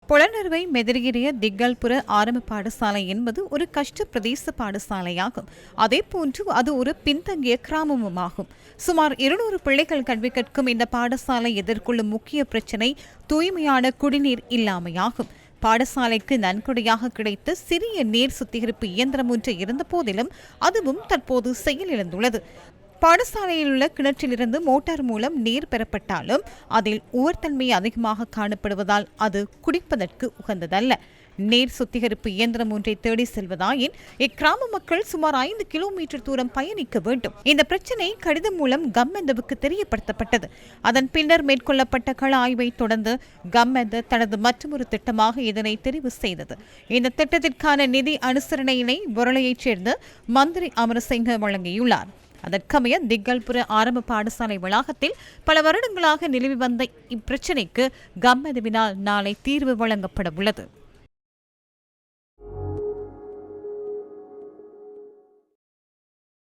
பொலனறுவை மெதிரிகிரிய திக்கல்புர ஆரம்ப பாடசாலை என்பது ஒரு கஷ்ட பிரதேச பாடசாலையாகும். அதேபோன்று அது ஒரு பின்தங்கிய கிராமமுமாகும். சுமார் 200 பிள்ளைகள் கல்வி கற்கும் இந்த பாடசாலை எதிர்கொள்ளும் முக்கிய பிரச்சினை தூய்மையான குடிநீர் இல்லாமையாகும். பாடசாலைக்கு நன்கொடையாக கிடைத்த சிறிய நீர் சுத்திகரிப்பு இயந்திரம் ஒன்று இருந்த போதிலும் அதுவும் தற்போது செயலிழந்துள்ளது. பாடசாலையில் உள்ள கிணற்றிலிருந்து மோட்டார் மூலம் நீர் பெறப்பட்டாலும் அதில் உவர்த்தன்மை அதிகமாக காணப்படுவதால் அது குடிப்பதற்கு உகந்ததல்ல. நீர் சுத்திகரிப்பு இயந்திரம் ஒன்றை தேடி செல்வதாயின் இக்கிராம மக்கள் சுமார் 5 கிலோமீட்டர் தூரம் பயணிக்க வேண்டும். இந்த பிரச்சினை கடிதம் மூலம் கம்மெந்தவுக்கு தெரியப்படுத்தப்பட்டது. அதன் பின்னர் மேற்கொள்ளப்பட்ட கள ஆய்வை தொடர்ந்து கம்மெந்த தனது மற்றொரு திட்டமாக இதனை தெரிவு செய்தது. இந்த திட்டத்திற்கான நிதி அனுசரணையினை பொருளையைச் சேர்ந்த மந்திரி அமரசிங்க வழங்கியுள்ளார். அதற்கமைய திக்கல்புர ஆரம்ப பாடசாலை வளாகத்தில் பல வருடங்களாக நிலவி வந்த இப்பிரச்சினைக்கு கம்மெதுவினால் நாளை தீர்வு வழங்கப்பட உள்ளது.